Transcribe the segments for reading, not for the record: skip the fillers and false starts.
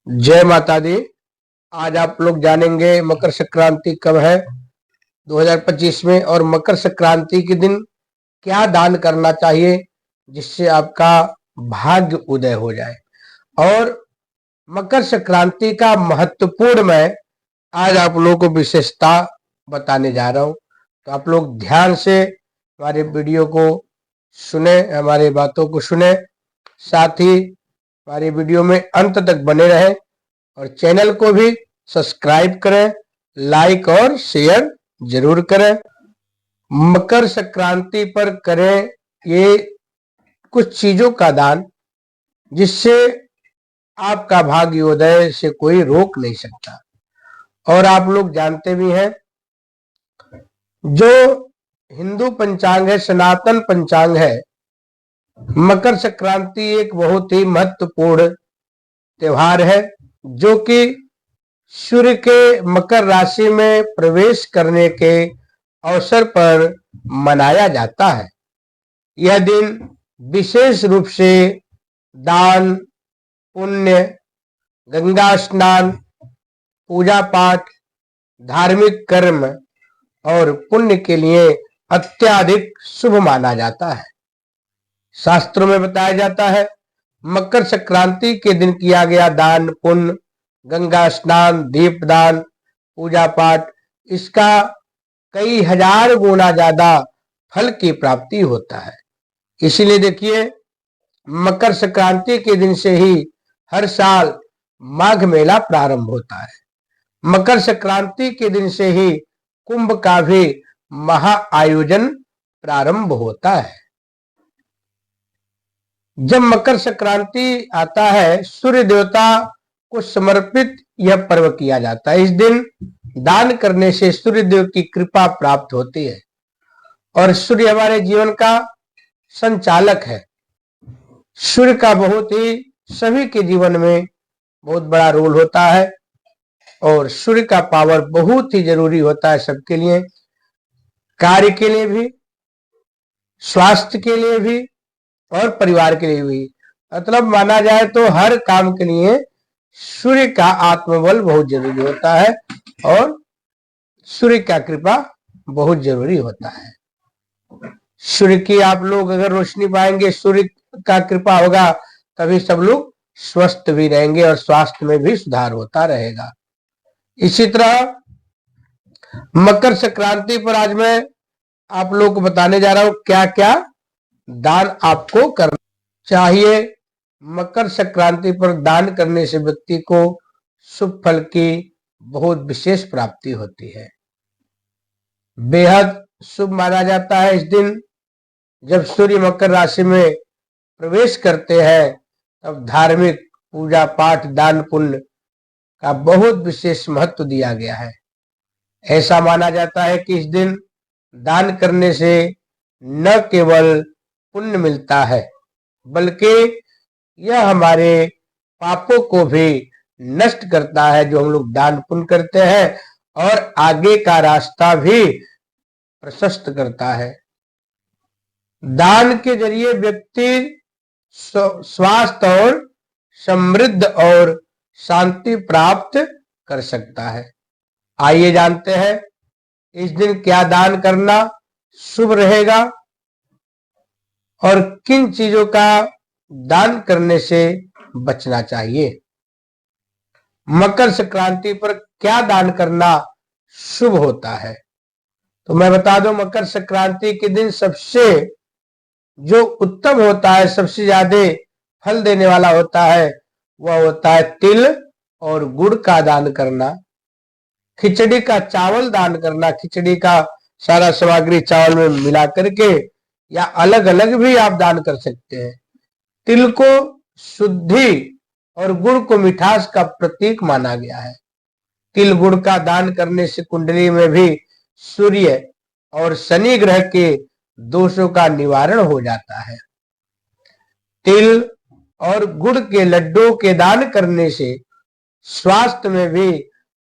जय माता दी। आज आप लोग जानेंगे मकर संक्रांति कब है 2025 में, और मकर संक्रांति के दिन क्या दान करना चाहिए जिससे आपका भाग्य उदय हो जाए। और मकर संक्रांति का महत्वपूर्ण मैं आज आप लोगों को विशेषता बताने जा रहा हूं, तो आप लोग ध्यान से हमारे वीडियो को सुने, हमारी बातों को सुने, साथ ही हमारी वीडियो में अंत तक बने रहें और चैनल को भी सब्सक्राइब करें, लाइक और शेयर जरूर करें। मकर संक्रांति पर करें ये कुछ चीजों का दान जिससे आपका भाग्योदय से कोई रोक नहीं सकता। और आप लोग जानते भी हैं, जो हिंदू पंचांग है, सनातन पंचांग है, मकर संक्रांति एक बहुत ही महत्वपूर्ण त्योहार है जो कि सूर्य के मकर राशि में प्रवेश करने के अवसर पर मनाया जाता है। यह दिन विशेष रूप से दान, पुण्य, गंगा स्नान, पूजा पाठ, धार्मिक कर्म और पुण्य के लिए अत्यधिक शुभ माना जाता है। शास्त्रों में बताया जाता है, मकर संक्रांति के दिन किया गया दान, पुण्य, गंगा स्नान, दीपदान, पूजा पाठ, इसका कई हजार गुना ज्यादा फल की प्राप्ति होता है। इसीलिए देखिए, मकर संक्रांति के दिन से ही हर साल माघ मेला प्रारंभ होता है। मकर संक्रांति के दिन से ही कुंभ का भी महाआयोजन प्रारंभ होता है। जब मकर संक्रांति आता है, सूर्य देवता को समर्पित यह पर्व किया जाता है। इस दिन दान करने से सूर्य देव की कृपा प्राप्त होती है और सूर्य हमारे जीवन का संचालक है। सूर्य का बहुत ही सभी के जीवन में बहुत बड़ा रोल होता है और सूर्य का पावर बहुत ही जरूरी होता है सबके लिए, कार्य के लिए भी, स्वास्थ्य के लिए भी और परिवार के लिए भी। मतलब माना जाए तो हर काम के लिए सूर्य का आत्मबल बहुत जरूरी होता है और सूर्य का कृपा बहुत जरूरी होता है। सूर्य की आप लोग अगर रोशनी पाएंगे, सूर्य का कृपा होगा, तभी सब लोग स्वस्थ भी रहेंगे और स्वास्थ्य में भी सुधार होता रहेगा। इसी तरह मकर संक्रांति पर आज मैं आप लोग को बताने जा रहा हूं क्या क्या दान आपको करना चाहिए। मकर संक्रांति पर दान करने से व्यक्ति को शुभ फल की बहुत विशेष प्राप्ति होती है। बेहद शुभ माना जाता है इस दिन। जब सूर्य मकर राशि में प्रवेश करते हैं, तब धार्मिक पूजा पाठ, दान पुण्य का बहुत विशेष महत्व दिया गया है। ऐसा माना जाता है कि इस दिन दान करने से न केवल पुण्य मिलता है, बल्कि यह हमारे पापों को भी नष्ट करता है जो हम लोग दान पुण्य करते हैं, और आगे का रास्ता भी प्रशस्त करता है। दान के जरिए व्यक्ति स्वास्थ्य और समृद्ध और शांति प्राप्त कर सकता है। आइए जानते हैं इस दिन क्या दान करना शुभ रहेगा और किन चीजों का दान करने से बचना चाहिए। मकर संक्रांति पर क्या दान करना शुभ होता है, तो मैं बता दूं, मकर संक्रांति के दिन सबसे जो उत्तम होता है, सबसे ज्यादा फल देने वाला होता है, वह होता है तिल और गुड़ का दान करना, खिचड़ी का चावल दान करना। खिचड़ी का सारा सामग्री चावल में मिला करके या अलग अलग भी आप दान कर सकते हैं। तिल को शुद्धि और गुड़ को मिठास का प्रतीक माना गया है। तिल गुड़ का दान करने से कुंडली में भी सूर्य और शनि ग्रह के दोषों का निवारण हो जाता है। तिल और गुड़ के लड्डू के दान करने से स्वास्थ्य में भी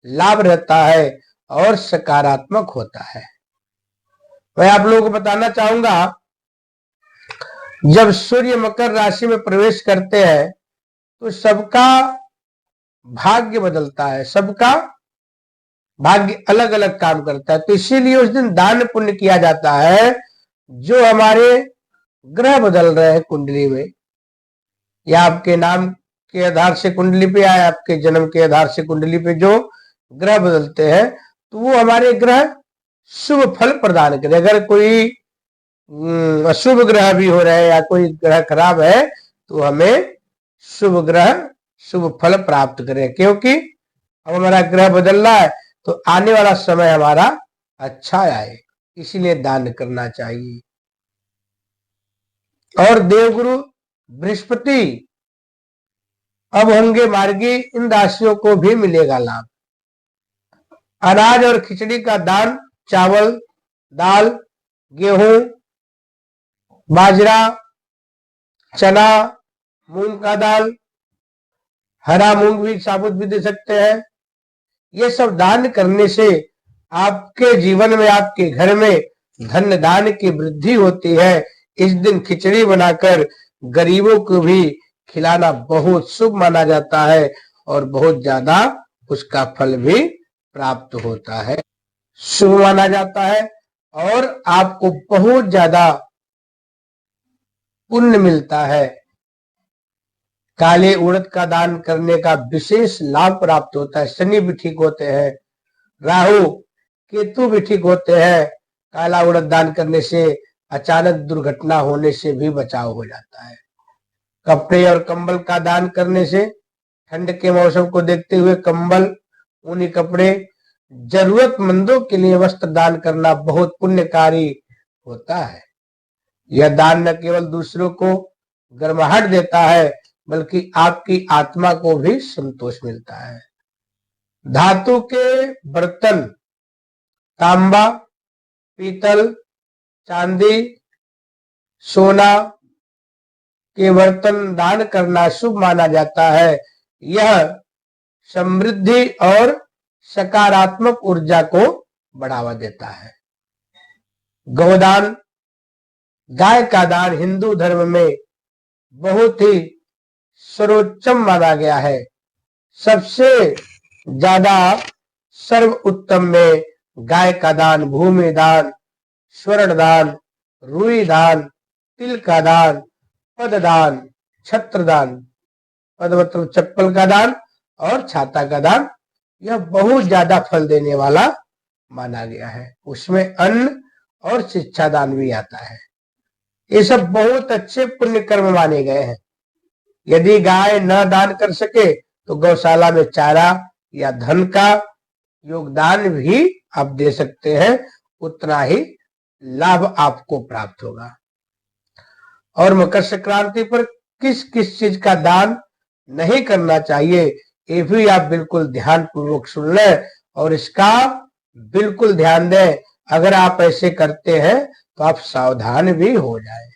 लाभ रहता है और सकारात्मक होता है। मैं आप लोगों को बताना चाहूंगा, जब सूर्य मकर राशि में प्रवेश करते हैं तो सबका भाग्य बदलता है, सबका भाग्य अलग अलग काम करता है। तो इसीलिए उस दिन दान पुण्य किया जाता है। जो हमारे ग्रह बदल रहे हैं कुंडली में, या आपके नाम के आधार से कुंडली पे, या आपके जन्म के आधार से कुंडली पे जो ग्रह बदलते हैं, तो वो हमारे ग्रह शुभ फल प्रदान करें। अगर कोई अशुभ ग्रह भी हो रहे हैं या कोई ग्रह खराब है, तो हमें शुभ ग्रह शुभ फल प्राप्त करें, क्योंकि अब हमारा ग्रह बदल रहा है तो आने वाला समय हमारा अच्छा आए, इसीलिए दान करना चाहिए। और देवगुरु बृहस्पति अब होंगे मार्गी, इन राशियों को भी मिलेगा लाभ। अनाज और खिचड़ी का दान, चावल, दाल, गेहूं, बाजरा, चना, मूंग का दाल, हरा मूंग भी साबुत भी दे सकते हैं। ये सब दान करने से आपके जीवन में, आपके घर में धन दान की वृद्धि होती है। इस दिन खिचड़ी बनाकर गरीबों को भी खिलाना बहुत शुभ माना जाता है और बहुत ज्यादा उसका फल भी प्राप्त होता है, शुभ माना जाता है और आपको बहुत ज्यादा पुण्य मिलता है। काले उड़द का दान करने का विशेष लाभ प्राप्त होता है। शनि भी ठीक होते हैं, राहु केतु भी ठीक होते हैं। काला उड़द दान करने से अचानक दुर्घटना होने से भी बचाव हो जाता है। कपड़े और कंबल का दान करने से, ठंड के मौसम को देखते हुए कंबल, ऊनी कपड़े, जरूरतमंदों के लिए वस्त्र दान करना बहुत पुण्यकारी होता है। यह दान न केवल दूसरों को गर्माहट देता है, बल्कि आपकी आत्मा को भी संतोष मिलता है। धातु के बर्तन, तांबा, पीतल, चांदी, सोना के बर्तन दान करना शुभ माना जाता है। यह समृद्धि और सकारात्मक ऊर्जा को बढ़ावा देता है। गौदान, गाय का दान हिंदू धर्म में बहुत ही सर्वोच्चम माना गया है। सबसे ज्यादा सर्वोत्तम में गाय का दान, भूमि दान, स्वर्ण दान, रुई दान, तिल का दान, पद दान, छत्र दान, पद मतलब चप्पल का दान, और छाता का दान, यह बहुत ज्यादा फल देने वाला माना गया है। उसमें अन्न और शिक्षा दान भी आता है। ये सब बहुत अच्छे पुण्य कर्म माने गए हैं। यदि गाय न दान कर सके तो गौशाला में चारा या धन का योगदान भी आप दे सकते हैं, उतना ही लाभ आपको प्राप्त होगा। और मकर संक्रांति पर किस किस चीज का दान नहीं करना चाहिए, ये भी आप बिल्कुल ध्यान पूर्वक सुन लें और इसका बिल्कुल ध्यान दें। अगर आप ऐसे करते हैं तो आप सावधान भी हो जाएं।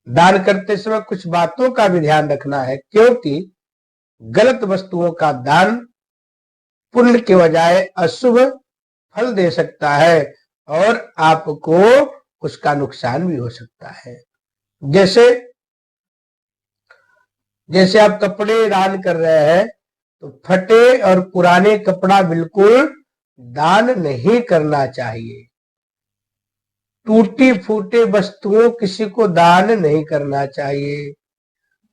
दान करते समय कुछ बातों का भी ध्यान रखना है, क्योंकि गलत वस्तुओं का दान पुण्य के बजाय अशुभ फल दे सकता है और आपको उसका नुकसान भी हो सकता है। जैसे आप कपड़े दान कर रहे हैं, तो फटे और पुराने कपड़ा बिल्कुल दान नहीं करना चाहिए। टूटी फूटे वस्तुओं किसी को दान नहीं करना चाहिए।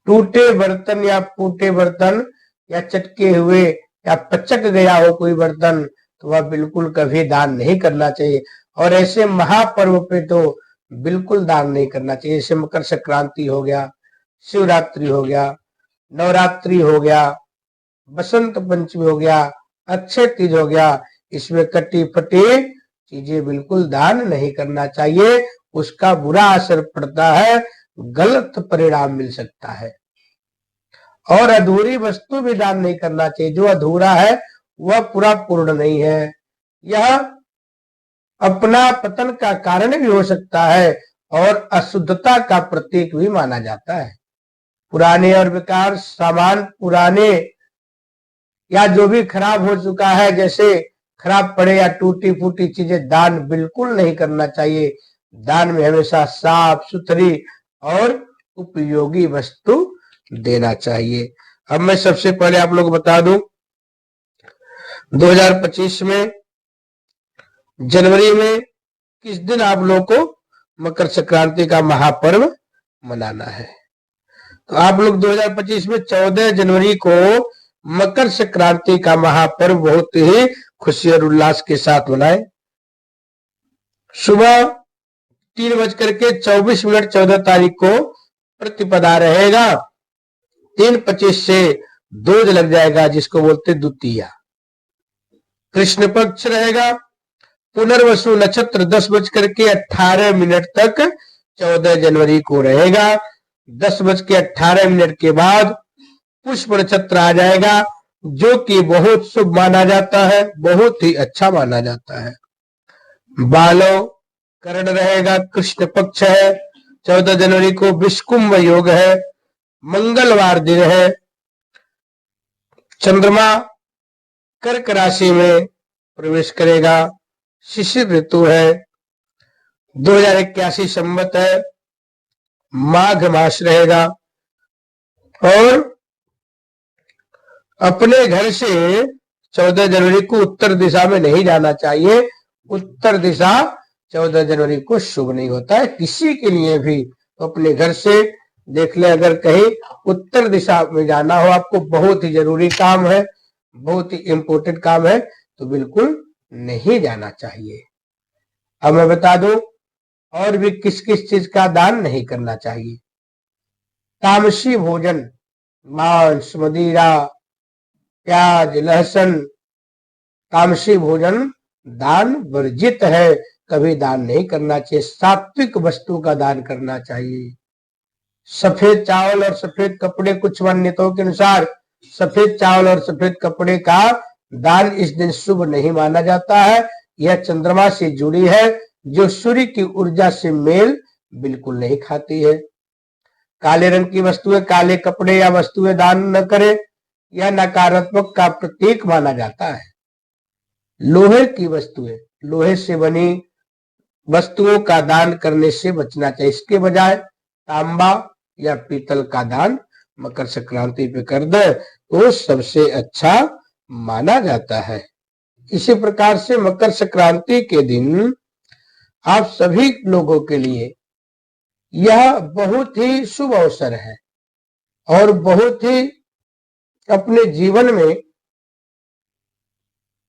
टूटे बर्तन या फूटे बर्तन या चटके हुए या पचक गया हो कोई बर्तन, तो वह बिल्कुल कभी दान नहीं करना चाहिए। और ऐसे महापर्व पे तो बिल्कुल दान नहीं करना चाहिए। जैसे मकर संक्रांति हो गया, शिवरात्रि हो गया, नवरात्रि हो गया, बसंत पंचमी हो गया, अक्षय तीज हो गया, इसमें कटी फटी चीजें बिल्कुल दान नहीं करना चाहिए। उसका बुरा असर पड़ता है, गलत परिणाम मिल सकता है। और अधूरी वस्तु भी दान नहीं करना चाहिए। जो अधूरा है वह पूरा पूर्ण नहीं है, यह अपना पतन का कारण भी हो सकता है और अशुद्धता का प्रतीक भी माना जाता है। पुराने और बेकार सामान, पुराने या जो भी खराब हो चुका है, जैसे खराब पड़े या टूटी फूटी चीजें दान बिल्कुल नहीं करना चाहिए। दान में हमेशा साफ सुथरी और उपयोगी वस्तु देना चाहिए। अब मैं सबसे पहले आप लोग बता दूं, 2025 में जनवरी में किस दिन आप लोग को मकर संक्रांति का महापर्व मनाना है। तो आप लोग 2025 में 14 जनवरी को मकर संक्रांति का महापर्व बहुत ही खुशी और उल्लास के साथ मनाएं। सुबह 3:24 14 तारीख को प्रतिपदा रहेगा। 3:25 से दूज लग जाएगा, जिसको बोलते द्वितीया। कृष्ण पक्ष रहेगा। पुनर्वसु नक्षत्र 10:18 तक 14 जनवरी को रहेगा। 10:18 के बाद पुष्प नक्षत्र आ जाएगा, जो कि बहुत शुभ माना जाता है, बहुत ही अच्छा माना जाता है। बालो करण रहेगा। कृष्ण पक्ष है। 14 जनवरी को विषकुंभ योग है। मंगलवार दिन है। चंद्रमा कर्क राशि में प्रवेश करेगा। शिशिर ऋतु है। 2081 संवत है। माघ मास रहेगा। और अपने घर से 14 जनवरी को उत्तर दिशा में नहीं जाना चाहिए। उत्तर दिशा 14 जनवरी को शुभ नहीं होता है किसी के लिए भी। तो अपने घर से देख ले, अगर कहीं उत्तर दिशा में जाना हो, आपको बहुत ही जरूरी काम है, बहुत ही इंपॉर्टेंट काम है, तो बिल्कुल नहीं जाना चाहिए। अब मैं बता दूं और भी किस किस चीज का दान नहीं करना चाहिए। तामसी भोजन, मांस, मदिरा, प्याज, लहसुन, तामसी भोजन दान वर्जित है, कभी दान नहीं करना चाहिए। सात्विक वस्तु का दान करना चाहिए। सफेद चावल और सफेद कपड़े, कुछ मान्यताओं के अनुसार सफेद चावल और सफेद कपड़े का दान इस दिन शुभ नहीं माना जाता है। यह चंद्रमा से जुड़ी है, जो सूर्य की ऊर्जा से मेल बिल्कुल नहीं खाती है। काले रंग की वस्तुएं, काले कपड़े या वस्तुएं दान न करें, यह नकारात्मक का प्रतीक माना जाता है। लोहे की वस्तुएं, लोहे से बनी वस्तुओं का दान करने से बचना चाहिए। इसके बजाय तांबा या पीतल का दान मकर संक्रांति पे कर दे तो सबसे अच्छा माना जाता है। इसी प्रकार से मकर संक्रांति के दिन आप सभी लोगों के लिए यह बहुत ही शुभ अवसर है और बहुत ही अपने जीवन में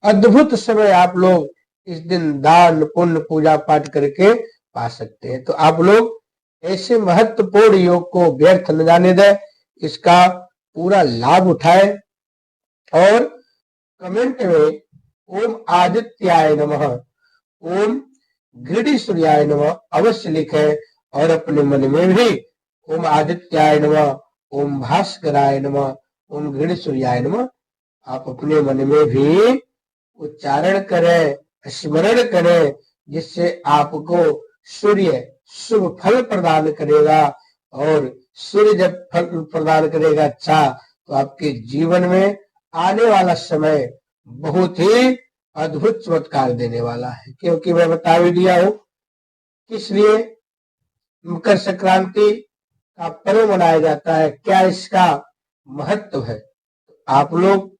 अद्भुत समय आप लोग इस दिन दान पुण्य पूजा पाठ करके पा सकते हैं। तो आप लोग ऐसे महत्वपूर्ण योग को व्यर्थ न जाने दें, इसका पूरा लाभ उठाएं और कमेंट में ओम आदित्याय नमः, ओम गृह सूर्याय नमः अवश्य लिखें और अपने मन में भी ओम आदित्याय नमः, ओम भास्कराय नमः, ओम गृह सूर्याय नमः आप अपने मन में भी उच्चारण करें, स्मरण करें, जिससे आपको सूर्य शुभ फल प्रदान करेगा। और सूर्य जब फल प्रदान करेगा अच्छा, तो आपके जीवन में आने वाला समय बहुत ही अद्भुत चमत्कार देने वाला है। क्योंकि मैं बता भी दिया हूं किस लिए मकर संक्रांति का पर्व मनाया जाता है, क्या इसका महत्व है। आप लोग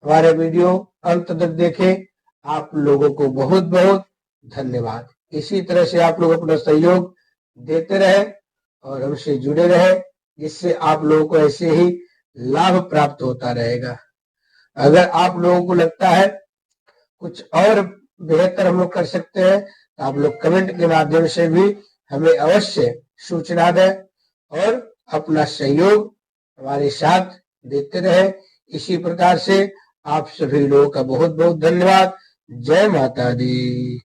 हमारे वीडियो अंत तक देखें। आप लोगों को बहुत बहुत धन्यवाद। इसी तरह से आप लोग अपना सहयोग देते रहे और हमसे जुड़े रहे, जिससे आप लोगों को ऐसे ही लाभ प्राप्त होता रहेगा। अगर आप लोगों को लगता है कुछ और बेहतर हम लोग कर सकते हैं, तो आप लोग कमेंट के माध्यम से भी हमें अवश्य सूचना दें और अपना सहयोग हमारे साथ देते रहे। इसी प्रकार से आप सभी लोगों का बहुत बहुत धन्यवाद। जय माता दी।